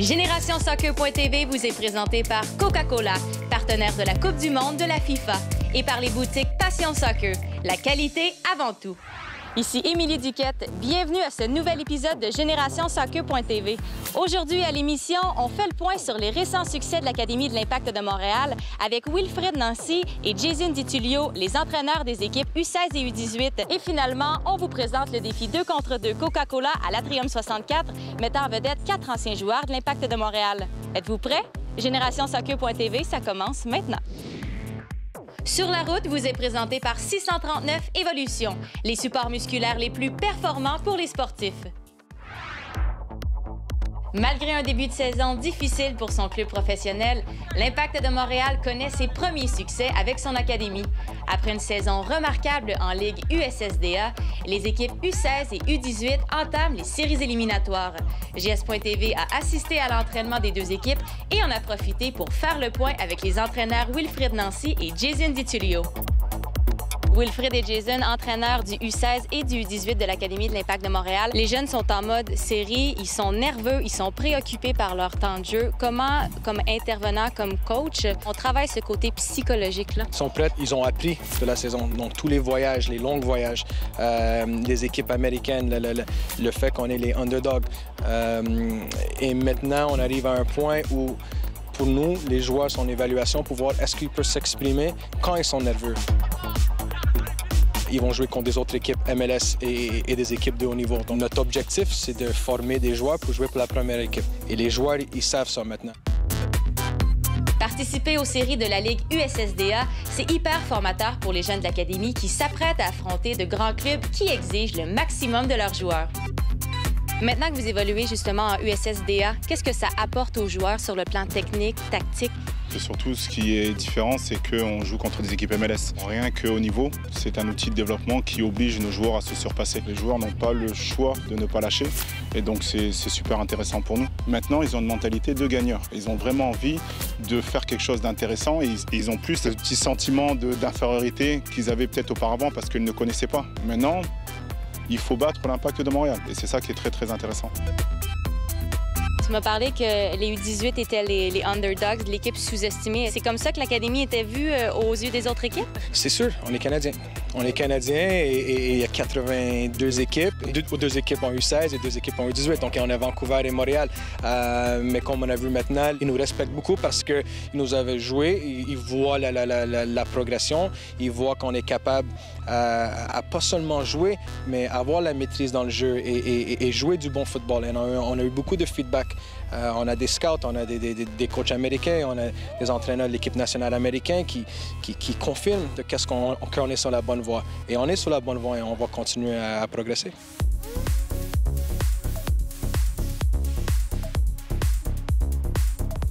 GénérationSoccer.tv vous est présenté par Coca-Cola, partenaire de la Coupe du monde de la FIFA, et par les boutiques Passion Soccer, la qualité avant tout. Ici Émilie Duquette, bienvenue à ce nouvel épisode de GénérationSoccer.tv. Aujourd'hui à l'émission, on fait le point sur les récents succès de l'Académie de l'Impact de Montréal avec Wilfried Nancy et Jason DiTullio, les entraîneurs des équipes U16 et U18. Et finalement, on vous présente le défi 2 contre 2 Coca-Cola à l'Atrium 64, mettant en vedette 4 anciens joueurs de l'Impact de Montréal. Êtes-vous prêts? GénérationSoccer.tv, ça commence maintenant. Sur la route vous est présenté par 639 Evolution, les supports musculaires les plus performants pour les sportifs. Malgré un début de saison difficile pour son club professionnel, l'Impact de Montréal connaît ses premiers succès avec son académie. Après une saison remarquable en Ligue USSDA, les équipes U16 et U18 entament les séries éliminatoires. GS.tv a assisté à l'entraînement des deux équipes et en a profité pour faire le point avec les entraîneurs Wilfried Nancy et Jason DiTullio. Wilfried et Jason, entraîneurs du U16 et du U18 de l'Académie de l'Impact de Montréal. Les jeunes sont en mode série, ils sont nerveux, ils sont préoccupés par leur temps de jeu. Comment, comme intervenant, comme coach, on travaille ce côté psychologique-là? Ils sont prêts, ils ont appris de la saison. Donc, tous les voyages, les longs voyages, les équipes américaines, le fait qu'on est les underdogs. Et maintenant, on arrive à un point où, pour nous, les joueurs sont en évaluation pour voir est-ce qu'ils peuvent s'exprimer quand ils sont nerveux. Ils vont jouer contre des autres équipes MLS et des équipes de haut niveau. Donc, notre objectif, c'est de former des joueurs pour jouer pour la première équipe. Et les joueurs, ils savent ça maintenant. Participer aux séries de la Ligue USSDA, c'est hyper formateur pour les jeunes de l'Académie qui s'apprêtent à affronter de grands clubs qui exigent le maximum de leurs joueurs. Maintenant que vous évoluez justement en USSDA, qu'est-ce que ça apporte aux joueurs sur le plan technique, tactique? Surtout, ce qui est différent, c'est qu'on joue contre des équipes MLS. Rien qu'au niveau, c'est un outil de développement qui oblige nos joueurs à se surpasser. Les joueurs n'ont pas le choix de ne pas lâcher et donc c'est super intéressant pour nous. Maintenant, ils ont une mentalité de gagneur. Ils ont vraiment envie de faire quelque chose d'intéressant et ils ont plus ce petit sentiment d'infériorité qu'ils avaient peut-être auparavant parce qu'ils ne connaissaient pas. Maintenant, il faut battre l'Impact de Montréal et c'est ça qui est très, très intéressant. Tu m'as parlé que les U18 étaient les underdogs, l'équipe sous-estimée. C'est comme ça que l'Académie était vue aux yeux des autres équipes? C'est sûr, on est Canadiens. On est Canadiens et il y a 82 équipes, deux équipes en U16 et 2 équipes en U18. Donc, on a Vancouver et Montréal. Mais comme on a vu maintenant, ils nous respectent beaucoup parce qu'ils nous avaient joué. Ils voient la progression. Ils voient qu'on est capable à pas seulement jouer, mais avoir la maîtrise dans le jeu et jouer du bon football. Et on a eu beaucoup de feedback. On a des scouts, on a des coachs américains, on a des entraîneurs de l'équipe nationale américaine qui confirment qu'on est sur la bonne voie. Et on est sur la bonne voie et on va continuer à progresser.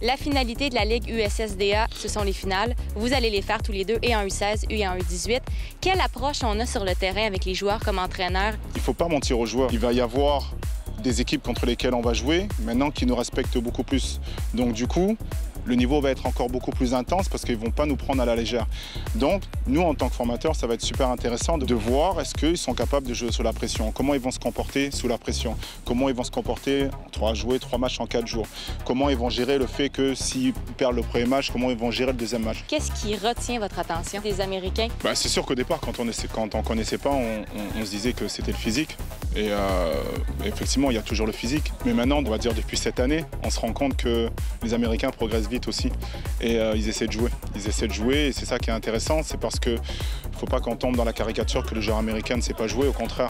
La finalité de la Ligue USSDA, ce sont les finales. Vous allez les faire tous les deux, et en U16 et en U18. Quelle approche on a sur le terrain avec les joueurs comme entraîneurs? Il ne faut pas mentir aux joueurs. Il va y avoir des équipes contre lesquelles on va jouer, maintenant qui nous respectent beaucoup plus. Donc du coup, le niveau va être encore beaucoup plus intense parce qu'ils ne vont pas nous prendre à la légère. Donc, nous, en tant que formateurs, ça va être super intéressant de voir est-ce qu'ils sont capables de jouer sous la pression, comment ils vont se comporter sous la pression, comment ils vont se comporter à jouer 3 matchs en 4 jours, comment ils vont gérer le fait que s'ils perdent le premier match, comment ils vont gérer le deuxième match. Qu'est-ce qui retient votre attention des Américains? C'est sûr qu'au départ, quand on ne connaissait pas, on se disait que c'était le physique. Et effectivement, il y a toujours le physique. Mais maintenant, on va dire depuis cette année, on se rend compte que les Américains progressent vite aussi. Et ils essaient de jouer. Ils essaient de jouer et c'est ça qui est intéressant. C'est parce qu'il ne faut pas qu'on tombe dans la caricature que le joueur américain ne sait pas jouer. Au contraire,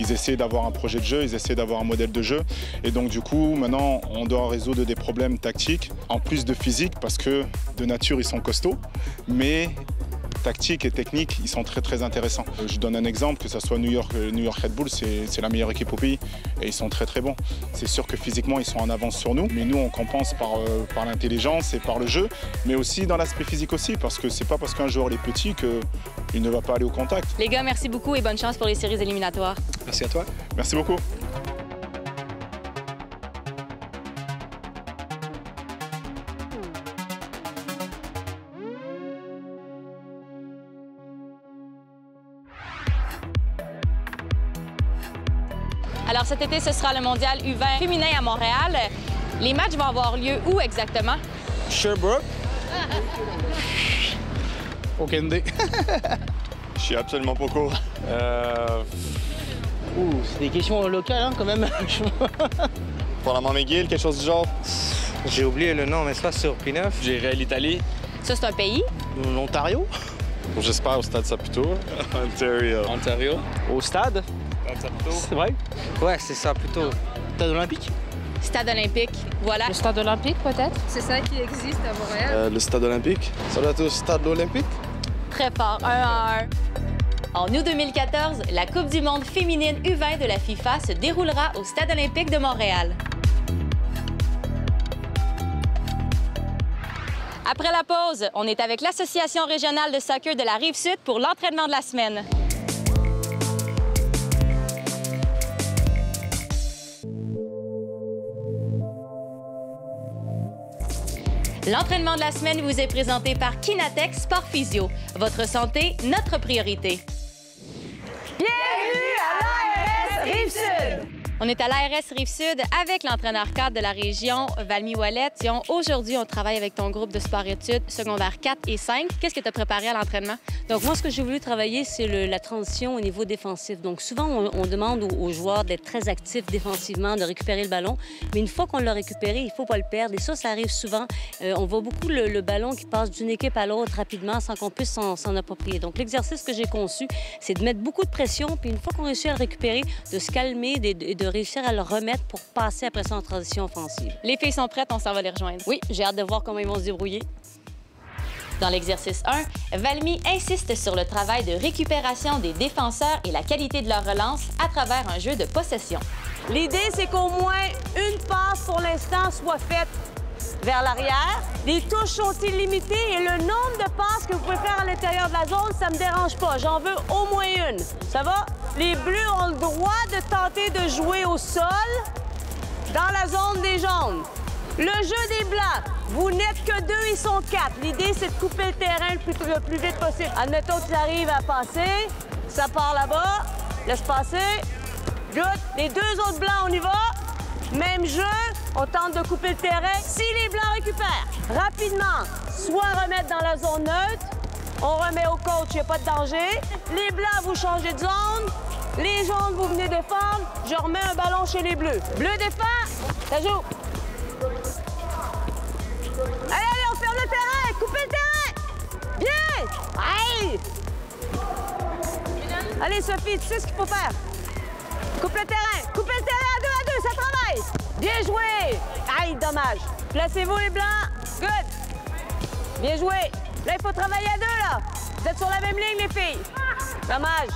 ils essaient d'avoir un projet de jeu, ils essaient d'avoir un modèle de jeu. Et donc du coup, maintenant, on doit résoudre des problèmes tactiques, en plus de physique, parce que de nature, ils sont costauds. Mais tactique et technique, ils sont très très intéressants. Je donne un exemple, que ce soit New York Red Bull, c'est la meilleure équipe au pays et ils sont très très bons. C'est sûr que physiquement ils sont en avance sur nous, mais nous on compense par l'intelligence et par le jeu, mais aussi dans l'aspect physique aussi, parce que c'est pas parce qu'un joueur est petit qu'il ne va pas aller au contact. Les gars, merci beaucoup et bonne chance pour les séries éliminatoires. Merci à toi. Merci beaucoup. Alors cet été, ce sera le mondial U20 féminin à Montréal. Les matchs vont avoir lieu où exactement? Sherbrooke. Aucune idée. Je suis absolument pas au courant. C'est des questions locales, hein, quand même. Probablement McGill, quelque chose du genre. J'ai oublié le nom, mais c'est pas sur P9. J'irais l'Italie. Ça, c'est un pays? L'Ontario. J'espère au Stade Saputo. Ontario. Au stade. C'est vrai? Ouais, c'est ça plutôt. Stade olympique. Stade olympique. Voilà. Le stade olympique, peut-être? C'est ça qui existe à Montréal. Le Stade olympique. Ça doit être au Stade olympique. Très fort, 1-1. En août 2014, la Coupe du monde féminine U20 de la FIFA se déroulera au Stade olympique de Montréal. Après la pause, on est avec l'Association régionale de soccer de la Rive-Sud pour l'entraînement de la semaine. L'entraînement de la semaine vous est présenté par Kinatech Sport Physio. Votre santé, notre priorité. Bienvenue à l'ARS Rive-Sud! On est à l'ARS Rive-Sud avec l'entraîneur-cadre de la région, Valmy Ouellette. Aujourd'hui, on travaille avec ton groupe de sport-études secondaires 4 et 5. Qu'est-ce que tu as préparé à l'entraînement? Donc, moi, ce que j'ai voulu travailler, c'est la transition au niveau défensif. Donc, souvent, on demande aux joueurs d'être très actifs défensivement, de récupérer le ballon. Mais une fois qu'on l'a récupéré, il ne faut pas le perdre. Et ça arrive souvent. On voit beaucoup le ballon qui passe d'une équipe à l'autre rapidement sans qu'on puisse s'en approprier. Donc, l'exercice que j'ai conçu, c'est de mettre beaucoup de pression. Puis, une fois qu'on réussit à le récupérer, de se calmer et de réussir à le remettre pour passer après ça en transition offensive. Les filles sont prêtes, on s'en va les rejoindre. Oui, j'ai hâte de voir comment ils vont se débrouiller. Dans l'exercice 1, Valmy insiste sur le travail de récupération des défenseurs et la qualité de leur relance à travers un jeu de possession. L'idée, c'est qu'au moins une passe pour l'instant soit faite vers l'arrière. Les touches sont illimitées et le nombre de passes que vous pouvez faire à l'intérieur de la zone, ça me dérange pas. J'en veux au moins une. Ça va? Les Bleus ont le droit de tenter de jouer au sol dans la zone des jaunes. Le jeu des Blancs, vous n'êtes que 2, ils sont 4. L'idée, c'est de couper le terrain le plus vite possible. Admettons qu'ils arrivent à passer, ça part là-bas, laisse passer. Good. Les deux autres Blancs, on y va. Même jeu, on tente de couper le terrain. Si les Blancs récupèrent rapidement, soit remettre dans la zone neutre, on remet au coach, il n'y a pas de danger. Les Blancs, vous changez de zone. Les jaunes, vous venez défendre. Je remets un ballon chez les Bleus. Bleu défend, ça joue. Allez, on ferme le terrain, coupez le terrain. Bien. Allez. Allez, Sophie, tu sais ce qu'il faut faire. Coupe le terrain à 2, ça travaille. Bien joué. Aïe, dommage. Placez-vous, les Blancs. Good. Bien joué. Là, il faut travailler à 2, là. Vous êtes sur la même ligne, les filles. Dommage.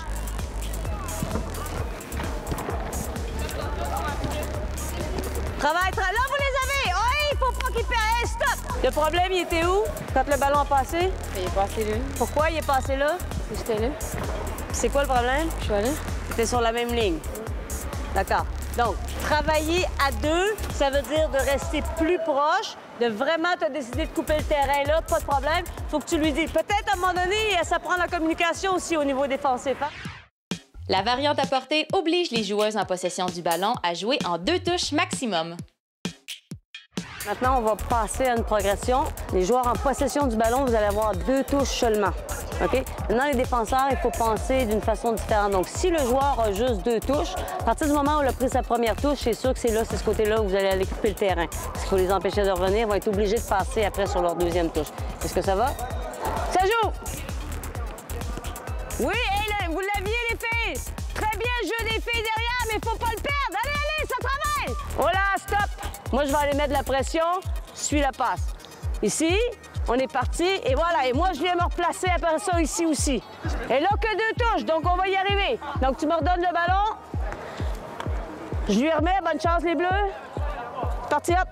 Travaille. Là, vous les avez. Oui, il faut pas qu'ils perdent. Hey, stop. Le problème, il était où quand le ballon a passé? Il est passé là. Pourquoi il est passé là? J'étais là. C'est quoi le problème? Je suis allée. C'était sur la même ligne. D'accord. Donc, travailler à 2, ça veut dire de rester plus proche, de vraiment te décider de couper le terrain là, pas de problème. Faut que tu lui dises. Peut-être à un moment donné, ça prend la communication aussi au niveau défensif. Hein? La variante apportée oblige les joueuses en possession du ballon à jouer en 2 touches maximum. Maintenant, on va passer à une progression. Les joueurs en possession du ballon, vous allez avoir 2 touches seulement. OK? Maintenant, les défenseurs, il faut penser d'une façon différente. Donc, si le joueur a juste 2 touches, à partir du moment où il a pris sa première touche, c'est sûr que c'est ce côté-là où vous allez aller couper le terrain. Parce qu'il faut les empêcher de revenir, ils vont être obligés de passer après sur leur deuxième touche. Est-ce que ça va? Ça joue! Oui, Hélène, vous l'aviez, les filles! Très bien, le jeu des filles derrière, mais il faut pas le perdre! Allez, ça travaille! Voilà, stop! Moi, je vais aller mettre la pression, je suis la passe. Ici, on est parti, et voilà. Et moi, je viens me replacer après ça ici aussi. Et là, que 2 touches, donc on va y arriver. Donc, tu me redonnes le ballon. Je lui remets, bonne chance, les Bleus. Parti, hop!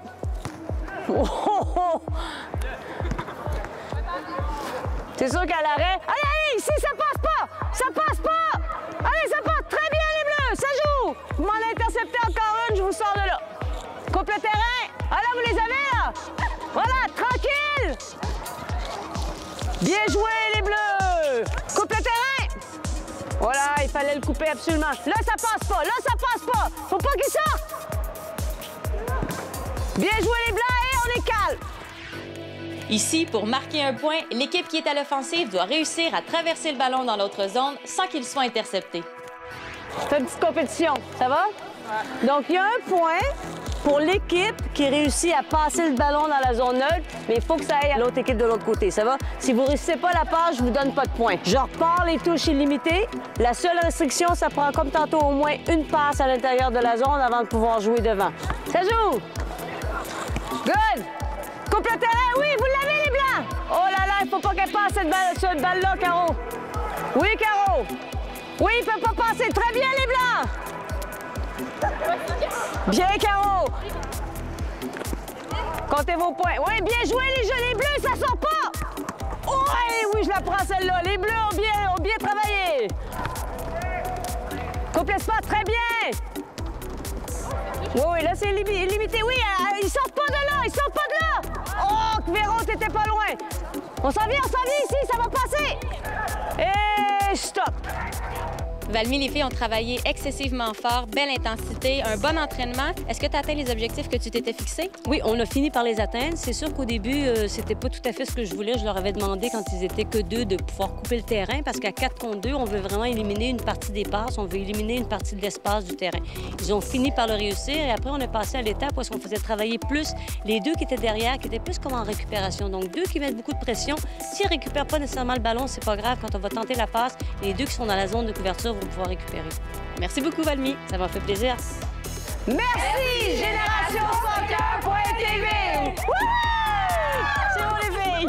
Oh, oh, oh. C'est sûr qu'à l'arrêt... Allez, ici, ça passe pas! Ça passe pas! Allez, ça passe très bien, les Bleus! Ça joue! Vous m'en interceptez encore une, je vous sors de là. Coupe le terrain! Ah là, vous les avez, là! Voilà, tranquille! Bien joué, les Bleus! Coupe le terrain! Voilà, il fallait le couper absolument. Là, ça passe pas! Là, ça passe pas! Faut pas qu'il sorte! Bien joué les Blancs et on est calme. Ici, pour marquer un point, l'équipe qui est à l'offensive doit réussir à traverser le ballon dans l'autre zone sans qu'il soit intercepté. C'est une petite compétition, ça va? Ouais. Donc, il y a un point pour l'équipe qui réussit à passer le ballon dans la zone neutre, mais il faut que ça aille à l'autre équipe de l'autre côté, ça va? Si vous ne réussissez pas la passe, je vous donne pas de point. Je repars les touches illimitées. La seule restriction, ça prend comme tantôt au moins une passe à l'intérieur de la zone avant de pouvoir jouer devant. Ça joue! Good! Coupe le terrain, oui, vous l'avez les Blancs! Oh là là, il faut pas qu'elle passe cette balle-là, Caro. Oui, Caro! Oui, il peut pas passer. Très bien, les Blancs! Bien, Caro! Comptez vos points. Oui, bien joué, les Bleus, ça sort pas! Oui, oui, je la prends celle-là. Les Bleus ont bien travaillé. Coupe l'espace, très bien! Oui, là, c'est limité. Oui, ils sortent pas de là, ils sortent pas de là! Oh, Véron, t'étais pas loin! On s'en vient ici, ça va passer! Et stop! Valmy, les filles ont travaillé excessivement fort, belle intensité, un bon entraînement. Est-ce que tu as atteint les objectifs que tu t'étais fixés? Oui, on a fini par les atteindre. C'est sûr qu'au début, c'était pas tout à fait ce que je voulais. Je leur avais demandé, quand ils étaient que 2, de pouvoir couper le terrain parce qu'à 4 contre 2, on veut vraiment éliminer une partie des passes, on veut éliminer une partie de l'espace du terrain. Ils ont fini par le réussir et après, on est passé à l'étape où on faisait travailler plus les 2 qui étaient derrière, qui étaient plus comme en récupération. Donc, 2 qui mettent beaucoup de pression. S'ils ne récupèrent pas nécessairement le ballon, c'est pas grave. Quand on va tenter la passe, les 2 qui sont dans la zone de couverture vont pouvoir récupérer. Merci beaucoup, Valmy. Ça m'a fait plaisir. Merci, GénérationSoccer.tv! C'est bon, les filles!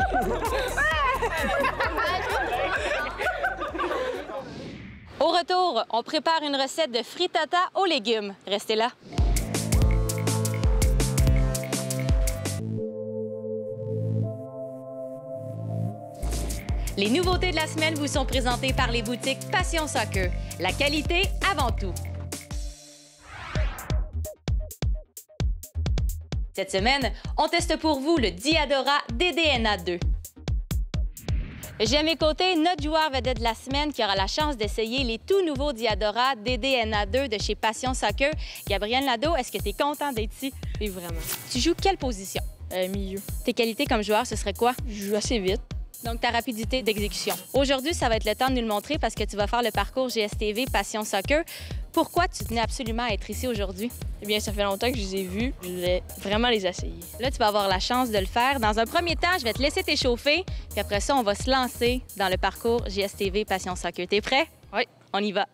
Au retour, on prépare une recette de frittata aux légumes. Restez là. Les nouveautés de la semaine vous sont présentées par les boutiques Passion Soccer. La qualité avant tout. Cette semaine, on teste pour vous le Diadora DDNA 2. J'ai à mes côtés notre joueur vedette de la semaine qui aura la chance d'essayer les tout nouveaux Diadora DDNA 2 de chez Passion Soccer. Gabriel Nadeau, est-ce que tu es content d'être ici? Oui, vraiment. Tu joues quelle position? Milieu. Tes qualités comme joueur, ce serait quoi? Je joue assez vite. Donc, ta rapidité d'exécution. Aujourd'hui, ça va être le temps de nous le montrer parce que tu vas faire le parcours GSTV Passion Soccer. Pourquoi tu tenais absolument à être ici aujourd'hui? Eh bien, ça fait longtemps que je les ai vus. Je voulais vraiment les essayer. Là, tu vas avoir la chance de le faire. Dans un premier temps, je vais te laisser t'échauffer. Puis après ça, on va se lancer dans le parcours GSTV Passion Soccer. T'es prêt? Oui. On y va.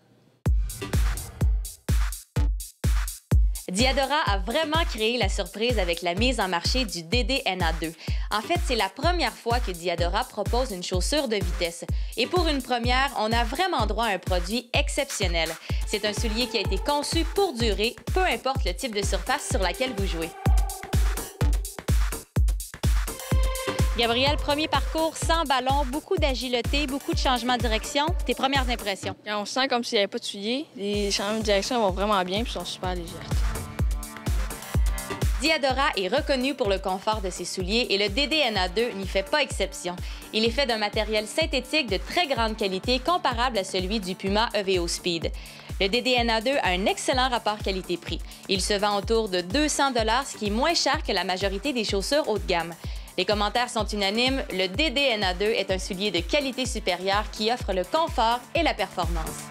Diadora a vraiment créé la surprise avec la mise en marché du DDNA 2. En fait, c'est la première fois que Diadora propose une chaussure de vitesse. Et pour une première, on a vraiment droit à un produit exceptionnel. C'est un soulier qui a été conçu pour durer, peu importe le type de surface sur laquelle vous jouez. Gabriel, premier parcours sans ballon, beaucoup d'agilité, beaucoup de changements de direction. Tes premières impressions? Et on sent comme s'il n'y avait pas de souliers. Les changements de direction vont vraiment bien puis sont super légers. Diadora est reconnu pour le confort de ses souliers et le DDNA 2 n'y fait pas exception. Il est fait d'un matériel synthétique de très grande qualité comparable à celui du Puma EVO Speed. Le DDNA 2 a un excellent rapport qualité-prix. Il se vend autour de 200 $, ce qui est moins cher que la majorité des chaussures haut de gamme. Les commentaires sont unanimes, le DDNA 2 est un soulier de qualité supérieure qui offre le confort et la performance.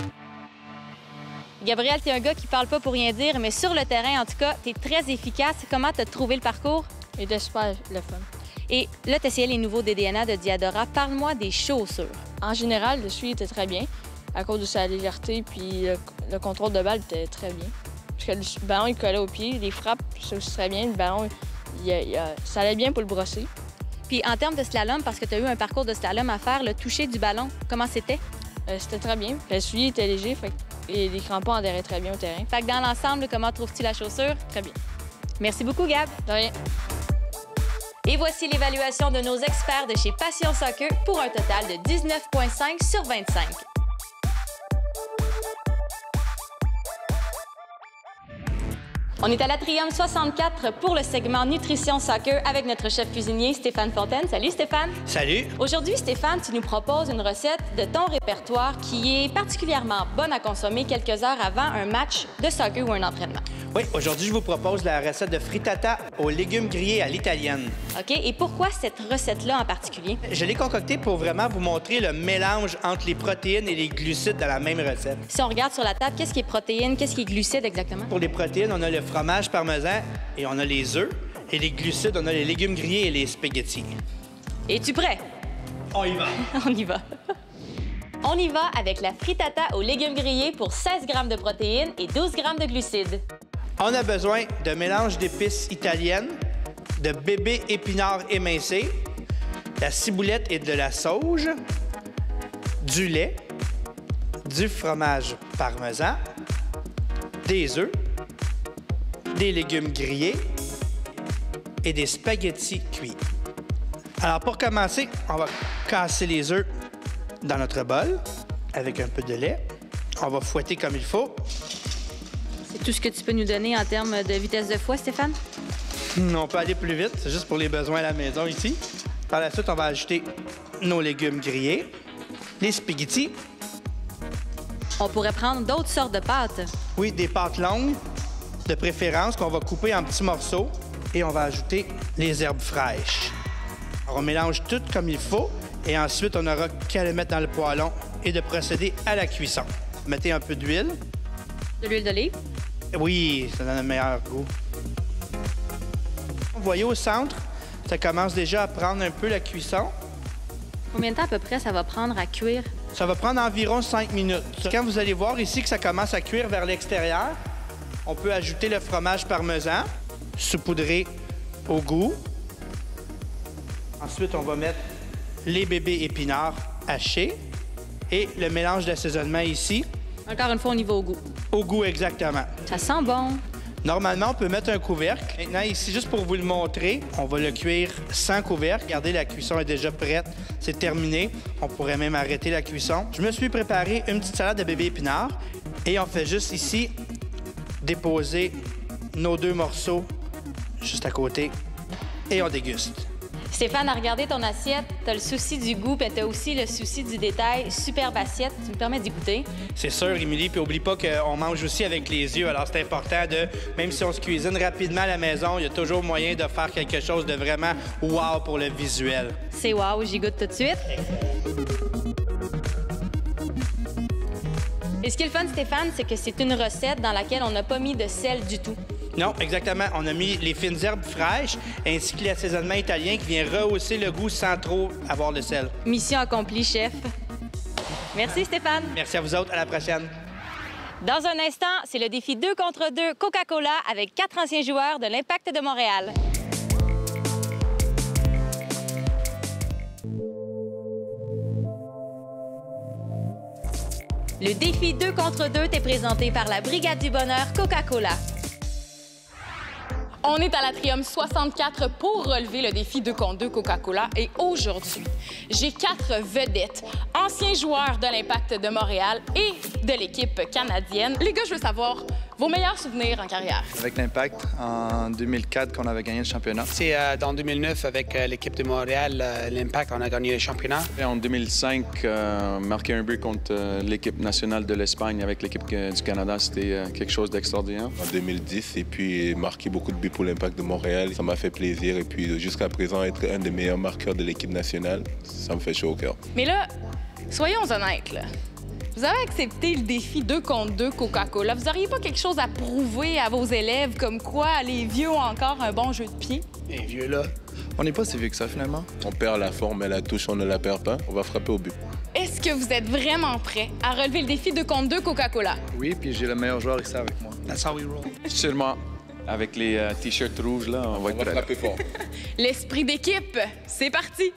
Gabriel, tu es un gars qui parle pas pour rien dire, mais sur le terrain, en tout cas, tu es très efficace. Comment tu as trouvé le parcours? Il était super le fun. Et là, tu essayais les nouveaux DDNA de Diadora. Parle-moi des chaussures. En général, le soulier était très bien à cause de sa légèreté, puis le contrôle de balle était très bien. Parce que le ballon, il collait au pied, les frappes, c'est aussi très bien. Le ballon, ça allait bien pour le brosser. Puis en termes de slalom, parce que tu as eu un parcours de slalom à faire, le toucher du ballon, comment c'était? C'était très bien. Le soulier était léger, et les crampons adhéraient très bien au terrain. Fait que dans l'ensemble, comment trouves-tu la chaussure? Très bien. Merci beaucoup, Gab. De rien. Et voici l'évaluation de nos experts de chez Passion Soccer pour un total de 19,5 sur 25. On est à l'Atrium 64 pour le segment Nutrition Soccer avec notre chef cuisinier Stéphane Fontaine. Salut Stéphane! Salut! Aujourd'hui, Stéphane, tu nous proposes une recette de ton répertoire qui est particulièrement bonne à consommer quelques heures avant un match de soccer ou un entraînement. Oui, aujourd'hui, je vous propose la recette de frittata aux légumes grillés à l'italienne. OK. Et pourquoi cette recette-là en particulier? Je l'ai concoctée pour vraiment vous montrer le mélange entre les protéines et les glucides dans la même recette. Si on regarde sur la table, qu'est-ce qui est protéines, qu'est-ce qui est glucides exactement? Pour les protéines, on a le fromage parmesan et on a les œufs. Et les glucides, on a les légumes grillés et les spaghettis. Es-tu prêt? On y va. On y va. On y va avec la frittata aux légumes grillés pour 16 g de protéines et 12 g de glucides. On a besoin de mélange d'épices italiennes, de bébé épinards émincés, de la ciboulette et de la sauge, du lait, du fromage parmesan, des œufs, des légumes grillés et des spaghettis cuits. Alors, pour commencer, on va casser les œufs dans notre bol avec un peu de lait. On va fouetter comme il faut. C'est tout ce que tu peux nous donner en termes de vitesse de fouet, Stéphane? On peut aller plus vite, c'est juste pour les besoins à la maison ici. Par la suite, on va ajouter nos légumes grillés, les spaghettis. On pourrait prendre d'autres sortes de pâtes. Oui, des pâtes longues, de préférence, qu'on va couper en petits morceaux. Et on va ajouter les herbes fraîches. Alors, on mélange tout comme il faut. Et ensuite, on n'aura qu'à le mettre dans le poêlon et de procéder à la cuisson. Mettez un peu d'huile. De l'huile d'olive? Oui, ça donne un meilleur goût. Vous voyez au centre, ça commence déjà à prendre un peu la cuisson. Combien de temps à peu près ça va prendre à cuire? Ça va prendre environ 5 minutes. Quand vous allez voir ici que ça commence à cuire vers l'extérieur, on peut ajouter le fromage parmesan, saupoudré au goût. Ensuite, on va mettre les bébés épinards hachés et le mélange d'assaisonnement ici. Encore une fois, on y va au goût. Au goût, exactement. Ça sent bon. Normalement, on peut mettre un couvercle. Maintenant, ici, juste pour vous le montrer, on va le cuire sans couvercle. Regardez, la cuisson est déjà prête. C'est terminé. On pourrait même arrêter la cuisson. Je me suis préparé une petite salade de bébés épinards et on fait juste ici déposer nos 2 morceaux juste à côté et on déguste. Stéphane, à regarder ton assiette, t'as le souci du goût, puis t'as aussi le souci du détail. Superbe assiette. Tu me permets d'y goûter? C'est sûr, Émilie. Puis oublie pas qu'on mange aussi avec les yeux. Alors c'est important de, même si on se cuisine rapidement à la maison, il y a toujours moyen de faire quelque chose de vraiment wow pour le visuel. C'est wow, j'y goûte tout de suite. Et ce qui est le fun, Stéphane, c'est que c'est une recette dans laquelle on n'a pas mis de sel du tout. Non, exactement. On a mis les fines herbes fraîches ainsi que l'assaisonnement italien qui vient rehausser le goût sans trop avoir de sel. Mission accomplie, chef. Merci, Stéphane. Merci à vous autres. À la prochaine. Dans un instant, c'est le défi 2 contre 2 Coca-Cola avec 4 anciens joueurs de l'Impact de Montréal. Le défi 2 contre 2 t'est présenté par la Brigade du Bonheur Coca-Cola. On est à l'Atrium 64 pour relever le défi 2 contre 2 Coca-Cola. Et aujourd'hui, j'ai 4 vedettes, anciens joueurs de l'Impact de Montréal et de l'équipe canadienne. Les gars, je veux savoir vos meilleurs souvenirs en carrière. Avec l'Impact, en 2004, qu'on avait gagné le championnat. C'est en 2009, avec l'équipe de Montréal, l'Impact, on a gagné le championnat. Et en 2005, marquer un but contre l'équipe nationale de l'Espagne avec l'équipe du Canada, c'était quelque chose d'extraordinaire. En 2010, et puis marquer beaucoup de buts pour l'Impact de Montréal, ça m'a fait plaisir. Et puis jusqu'à présent, être un des meilleurs marqueurs de l'équipe nationale, ça me fait chaud au cœur. Mais là, soyons honnêtes, là. Vous avez accepté le défi 2 contre 2 Coca-Cola. Vous n'auriez pas quelque chose à prouver à vos élèves, comme quoi les vieux ont encore un bon jeu de pied? Les vieux, là, on n'est pas si vieux que ça, finalement. On perd la forme, mais la touche, on ne la perd pas. On va frapper au but. Est-ce que vous êtes vraiment prêts à relever le défi 2 contre 2 Coca-Cola? Oui, puis j'ai le meilleur joueur ici avec moi. That's how we roll. Sûrement. Avec les T-shirts rouges, là, on va être prêts. Frapper fort. L'esprit d'équipe, c'est parti!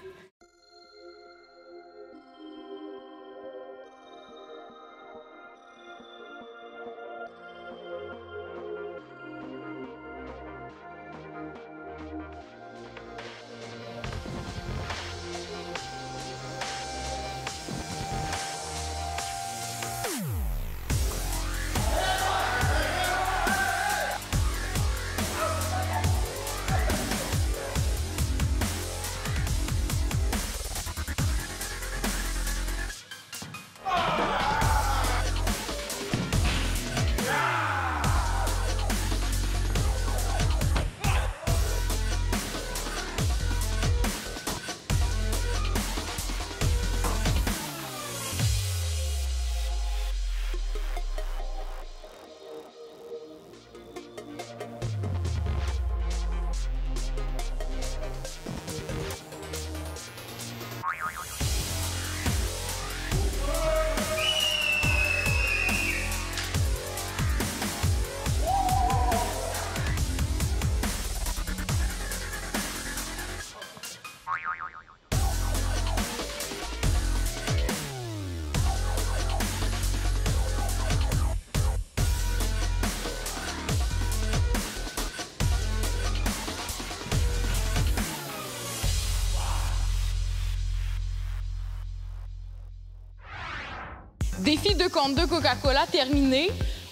Défi 2 contre 2 Coca-Cola terminé.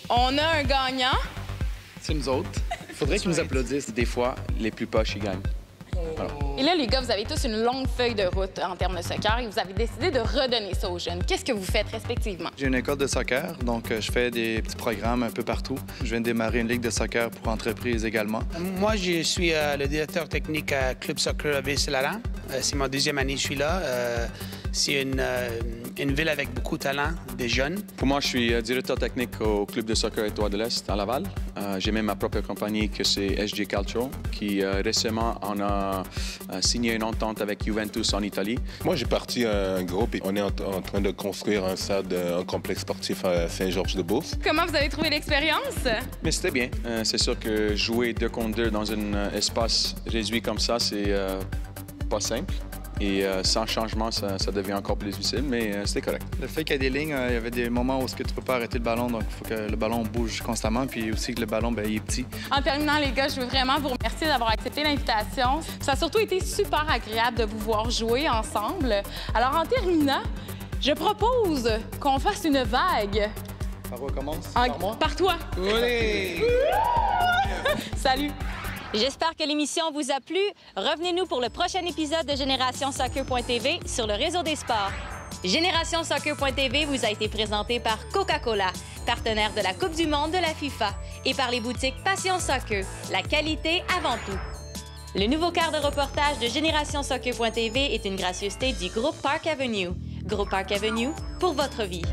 On a un gagnant. C'est nous autres. Il faudrait qu'ils nous applaudissent. Des fois, les plus poches, ils gagnent. Voilà. Et là, les gars, vous avez tous une longue feuille de route en termes de soccer et vous avez décidé de redonner ça aux jeunes. Qu'est-ce que vous faites respectivement? J'ai une école de soccer, donc je fais des petits programmes un peu partout. Je viens de démarrer une ligue de soccer pour entreprises également. Moi, je suis le directeur technique à Club Soccer Ville-Saint-Laurent. C'est ma deuxième année que je suis là. C'est une ville avec beaucoup de talent, des jeunes. Pour moi, je suis directeur technique au Club de soccer Étoile de l'Est à Laval. J'ai même ma propre compagnie que c'est SG Calcio, qui récemment on a signé une entente avec Juventus en Italie. Moi, j'ai parti un groupe et on est en train de construire un stade, un complexe sportif à Saint-Georges-de-Beauce. Comment vous avez trouvé l'expérience? Mais c'était bien. C'est sûr que jouer 2 contre 2 dans un espace réduit comme ça, c'est pas simple. Et sans changement, ça devient encore plus difficile, mais c'était correct. Le fait qu'il y a des lignes, il y avait des moments où tu ne peux pas arrêter le ballon, donc il faut que le ballon bouge constamment, puis aussi que le ballon, il est petit. En terminant, les gars, je veux vraiment vous remercier d'avoir accepté l'invitation. Ça a surtout été super agréable de vous voir jouer ensemble. Alors, en terminant, je propose qu'on fasse une vague. Par où on commence? Par moi? Par toi. Oui! Salut! J'espère que l'émission vous a plu. Revenez-nous pour le prochain épisode de GénérationSoccer.tv sur le réseau des sports. GénérationSoccer.tv vous a été présenté par Coca-Cola, partenaire de la Coupe du monde de la FIFA, et par les boutiques Passion Soccer, la qualité avant tout. Le nouveau quart de reportage de GénérationSoccer.tv est une gracieuseté du Groupe Park Avenue. Groupe Park Avenue, pour votre vie.